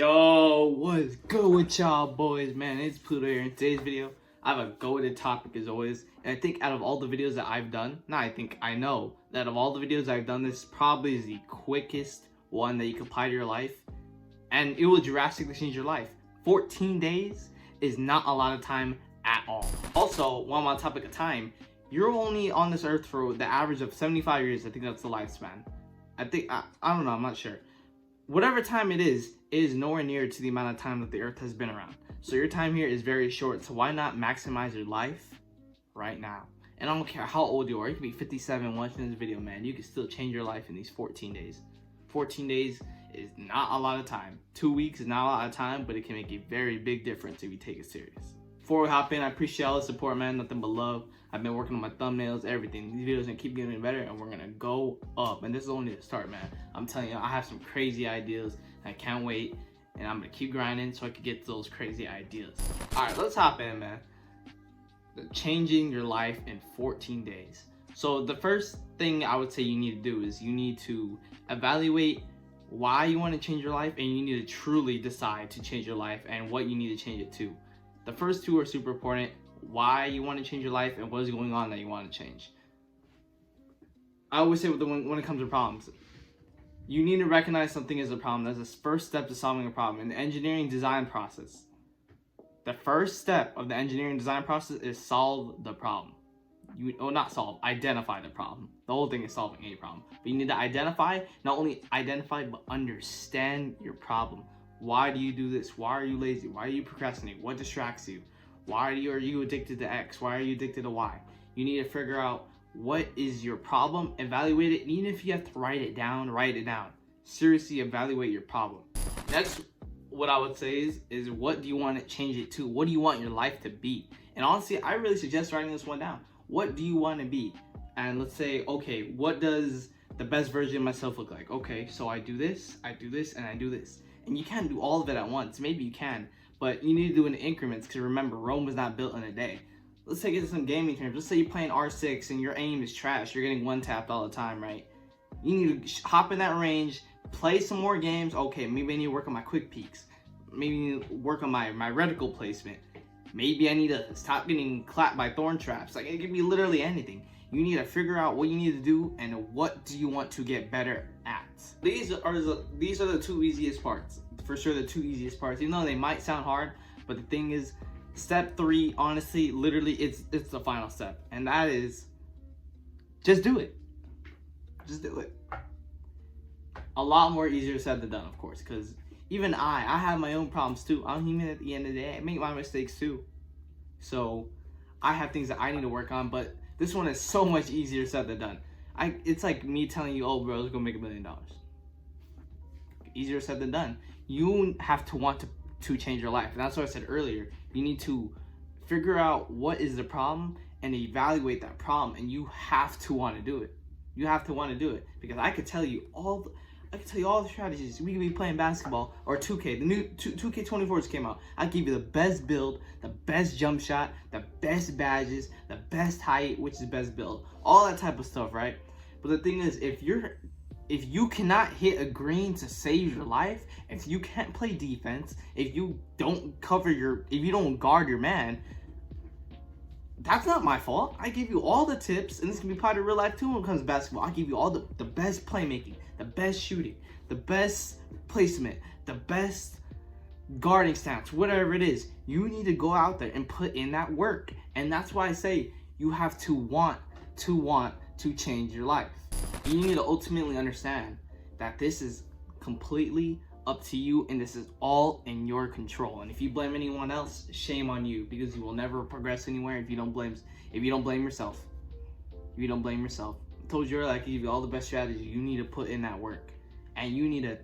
Yo, what's good with y'all boys, man? It's Pluto here. In today's video, I have a go-to topic as always. And I think out of all the videos that I've done, I know that of all the videos I've done, this probably is the quickest one that you can apply to your life. And it will drastically change your life. 14 days is not a lot of time at all. Also, while I'm on topic of time, you're only on this earth for the average of 75 years. I think that's the lifespan. I don't know, I'm not sure. Whatever time it is nowhere near to the amount of time that the earth has been around. So your time here is very short. So why not maximize your life right now? And I don't care how old you are. You could be 57 watching this video, man. You can still change your life in these 14 days. 14 days is not a lot of time. 2 weeks is not a lot of time, but it can make a very big difference if you take it serious. Before we hop in, I appreciate all the support, man. Nothing but love. I've been working on my thumbnails, everything. These videos are gonna keep getting better, and we're gonna go up. And this is only the start, man. I'm telling you, I have some crazy ideas. I can't wait, and I'm gonna keep grinding so I can get those crazy ideas. All right, let's hop in, man. Changing your life in 14 days. So the first thing I would say you need to do is you need to evaluate why you want to change your life, and you need to truly decide to change your life and what you need to change it to. The first two are super important. Why you want to change your life and what is going on that you want to change. I always say when it comes to problems, you need to recognize something as a problem. That's the first step to solving a problem. In the engineering design process, the first step of the engineering design process is solve the problem. Identify the problem. The whole thing is solving a problem. But you need to identify, not only identify, but understand your problem. Why do you do this? Why are you lazy? Why are you procrastinating? What distracts you? Why are you addicted to X? Why are you addicted to Y? You need to figure out what is your problem, evaluate it, and even if you have to write it down, write it down. Seriously evaluate your problem. Next, what I would say is what do you want to change it to? What do you want your life to be? And honestly, I really suggest writing this one down. What do you want to be? And let's say, okay, what does the best version of myself look like? Okay, so I do this, and I do this. And you can't do all of it at once. Maybe you can, but you need to do it in increments, because remember, Rome was not built in a day. Let's take it to some gaming terms. Let's say you're playing R6 and your aim is trash. You're getting one-tapped all the time, right? You need to hop in that range, play some more games. Okay, maybe I need to work on my quick peaks. Maybe I need to work on my reticle placement. Maybe I need to stop getting clapped by thorn traps. Like, it could be literally anything. You need to figure out what you need to do and what do you want to get better at. These are the two easiest parts. For sure, the two easiest parts. Even though they might sound hard, but the thing is, step 3, honestly, literally, it's the final step. And that is, just do it. Just do it. A lot more easier said than done, of course, because even I have my own problems too. I'm human at the end of the day. I make my mistakes too. So I have things that I need to work on, but this one is so much easier said than done. It's like me telling you, oh bro, let's go make $1 million. Easier said than done. You have to want to change your life. And that's what I said earlier. You need to figure out what is the problem and evaluate that problem, and you have to want to do it. You have to want to do it, because I could tell you all the strategies. We could be playing basketball or 2K. The new 2K24 just came out. I give you the best build, the best jump shot, the best badges, the best height, which is best build, all that type of stuff, right? But the thing is, if you cannot hit a green to save your life, if you can't play defense, if you don't guard your man, that's not my fault. I give you all the tips, and this can be part of real life too when it comes to basketball. I give you all the best playmaking, the best shooting, the best placement, the best guarding stats, whatever it is. You need to go out there and put in that work. And that's why I say you have to want to change your life. You need to ultimately understand that this is completely up to you, and this is all in your control. And if you blame anyone else, shame on you, because you will never progress anywhere if you don't blame yourself. If you don't blame yourself. I told you earlier, I can give you all the best strategies. You need to put in that work, and you need to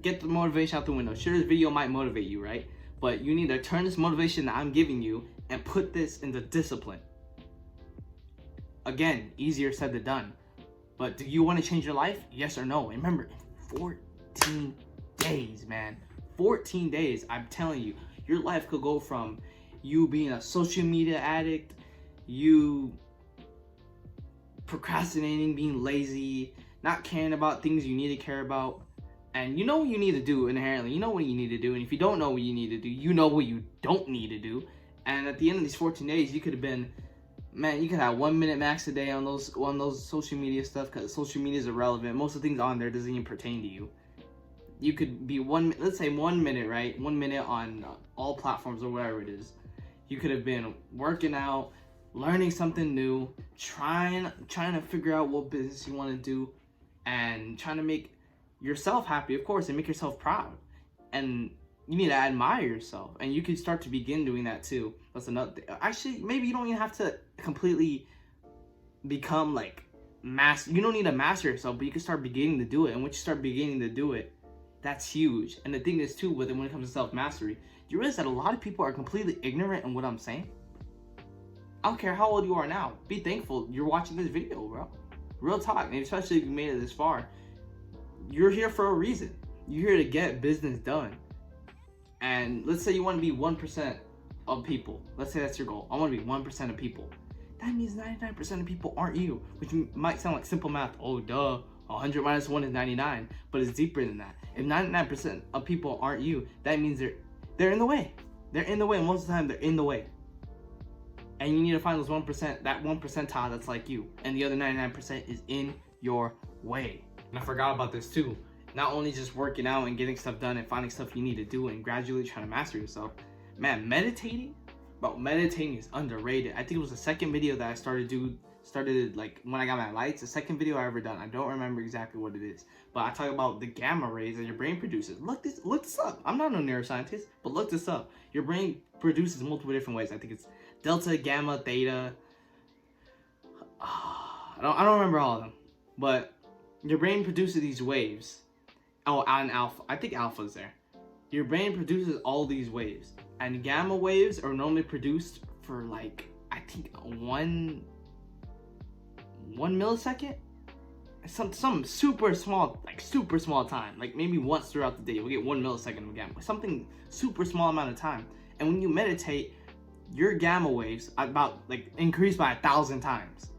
get the motivation out the window. Sure, this video might motivate you, right? But you need to turn this motivation that I'm giving you and put this into discipline. Again, easier said than done. But do you want to change your life? Yes or no? And remember, 14 days, man. 14 days, I'm telling you, your life could go from you being a social media addict, you procrastinating, being lazy, not caring about things you need to care about, And you know what you need to do inherently. You know what you need to do. And if you don't know what you need to do, you know what you don't need to do. And at the end of these 14 days, you could have been, man, you could have 1 minute max a day on those social media stuff, because social media is irrelevant. Most of the things on there doesn't even pertain to you. You could be let's say 1 minute, right? 1 minute on all platforms or whatever it is. You could have been working out, learning something new, trying to figure out what business you want to do, and trying to make yourself happy, of course, and make yourself proud. And you need to admire yourself, and you can start to begin doing that too. That's another thing. Actually, maybe you don't even have to completely become like you don't need to master yourself, but you can start beginning to do it. And once you start beginning to do it, that's huge. And the thing is too, with it, when it comes to self-mastery, you realize that a lot of people are completely ignorant in what I'm saying. I don't care how old you are now. Be thankful you're watching this video, bro. Real talk, and especially if you made it this far. You're here for a reason. You're here to get business done. And let's say you want to be 1% of people. Let's say that's your goal. I want to be 1% of people. That means 99% of people aren't you, which might sound like simple math. Oh, duh. 100 minus 1 is 99. But it's deeper than that. If 99% of people aren't you, that means they're in the way. They're in the way. Most of the time, they're in the way. And you need to find those 1%, that 1 percentile that's like you. And the other 99% is in your way. And I forgot about this too. Not only just working out and getting stuff done and finding stuff you need to do and gradually trying to master yourself. Man, meditating is underrated. I think it was the second video that I started like when I got my lights. The second video I ever done. I don't remember exactly what it is, but I talk about the gamma rays that your brain produces. Look this up. I'm not a neuroscientist, but look this up. Your brain produces multiple different ways. I think it's delta, gamma, theta. I don't remember all of them, but your brain produces these waves. Oh, and alpha. I think alpha is there. Your brain produces all these waves, and gamma waves are normally produced for like, I think one millisecond. Some super small time. Like maybe once throughout the day you'll get 1 millisecond of gamma. Something super small amount of time. And when you meditate, your gamma waves about like increase by 1,000 times.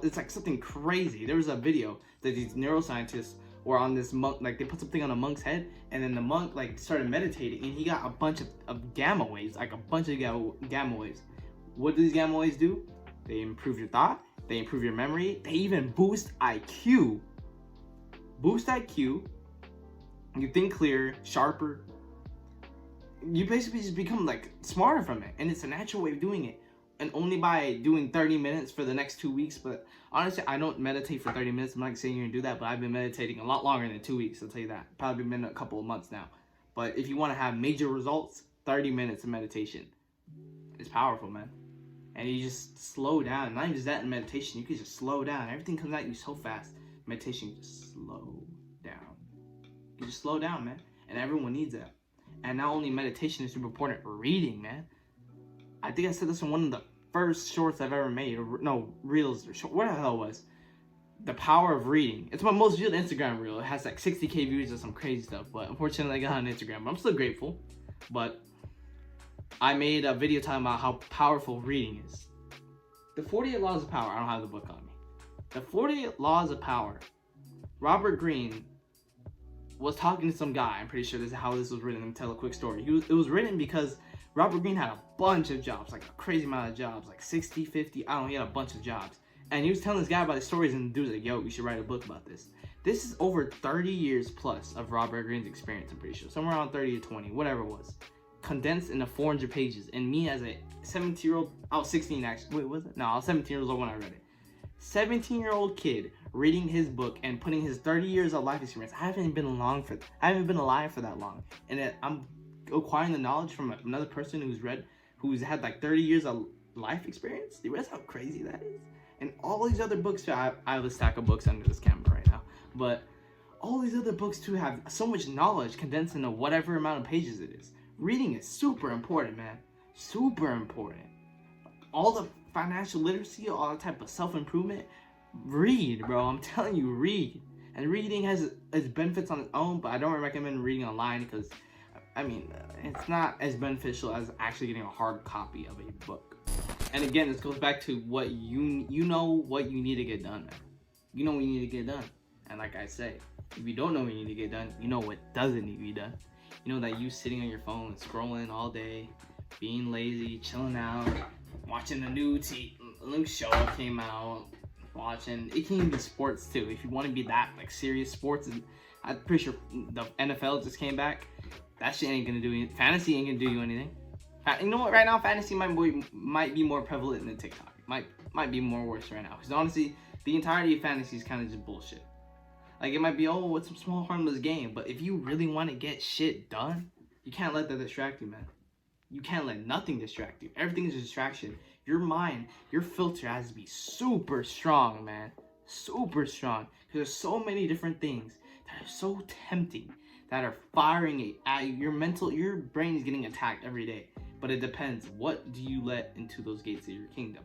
It's like something crazy. There was a video that these neuroscientists were on this monk, like they put something on a monk's head, and then the monk like started meditating, and he got a bunch of gamma waves, like a bunch of gamma waves. What do these gamma waves do? They improve your thought, they improve your memory, they even boost IQ. Boost IQ. You think clearer, sharper. You basically just become like smarter from it, and it's a natural way of doing it. And only by doing 30 minutes for the next 2 weeks. But honestly, I don't meditate for 30 minutes. I'm not saying you're gonna do that, but I've been meditating a lot longer than 2 weeks, I'll tell you that. Probably been a couple of months now. But if you want to have major results, 30 minutes of meditation is powerful, man. And you just slow down. Not even just that in meditation, you can just slow down. Everything comes at you so fast. Meditation, you just slow down. You just slow down, man. And everyone needs that. And not only meditation is super important, reading, man. I think I said this in one of the first shorts I've ever made. No, reels. What the hell was? The power of reading. It's my most viewed Instagram reel. It has like 60K views or some crazy stuff. But unfortunately, I got on Instagram. But I'm still grateful. But I made a video talking about how powerful reading is. The 48 Laws of Power. I don't have the book on me. The 48 Laws of Power. Robert Greene was talking to some guy. I'm pretty sure this is how this was written. Let me tell a quick story. It was written because Robert Greene had a bunch of jobs, like a crazy amount of jobs, like 60, 50, I don't know, he had a bunch of jobs. And he was telling this guy about his stories, and the dude was like, yo, you should write a book about this. This is over 30 years plus of Robert Greene's experience, I'm pretty sure. Somewhere around 30 to 20, whatever it was. Condensed into 400 pages. And me as a 17-year-old, I was 16 actually. Wait, was it? No, I was 17 years old when I read it. 17-year-old kid reading his book and putting his 30 years of life experience. I haven't been alive for that long. And I'm acquiring the knowledge from another person who's had like 30 years of life experience. You realize how crazy that is? And all these other books too. I have a stack of books under this camera right now, but all these other books too have so much knowledge condensed into whatever amount of pages it is. Reading is super important, man. Super important. All the financial literacy, all that type of self-improvement. Read, bro. I'm telling you, read. And reading has its benefits on its own, but I don't recommend reading online because, I mean, it's not as beneficial as actually getting a hard copy of a book. And again, this goes back to what you know what you need to get done, man. You know what you need to get done. And like I say, If you don't know what you need to get done, you know what doesn't need to be done. You know that you sitting on your phone, scrolling all day, being lazy, chilling out, watching a new show came out, watching. It can even be sports too. If you want to be that like serious sports, and I'm pretty sure the NFL just came back. That shit ain't gonna do anything. Fantasy ain't gonna do you anything. You know what? Right now, fantasy might be more prevalent than TikTok. Might be more worse right now. Because honestly, the entirety of fantasy is kind of just bullshit. Like, it might be, oh, it's a small harmless game, but if you really want to get shit done, you can't let that distract you, man. You can't let nothing distract you. Everything is a distraction. Your mind, your filter has to be super strong, man. Super strong. Because there's so many different things that are so tempting, that are firing at your brain is getting attacked every day. But it depends. What do you let into those gates of your kingdom?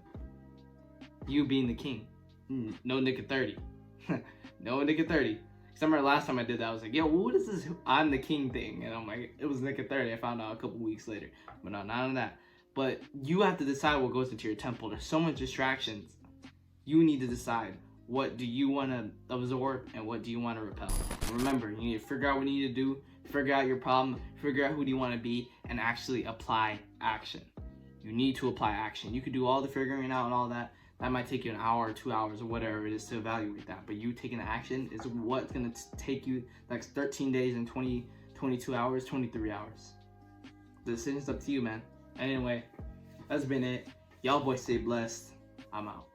You being the king. No nigga 30. No nigga 30. Because I remember last time I did that, I was like, yo, what is this I'm the king thing? And I'm like, it was nigga 30. I found out a couple weeks later. But no, not on that. But you have to decide what goes into your temple. There's so much distractions. You need to decide, what do you want to absorb and what do you want to repel? And remember, you need to figure out what you need to do, figure out your problem, figure out who do you want to be, and actually apply action. You need to apply action. You could do all the figuring out and all that. That might take you an hour or 2 hours or whatever it is to evaluate that. But you taking action is what's going to take you like 13 days and 22 hours, 23 hours. The decision's up to you, man. Anyway, that's been it. Y'all boys stay blessed. I'm out.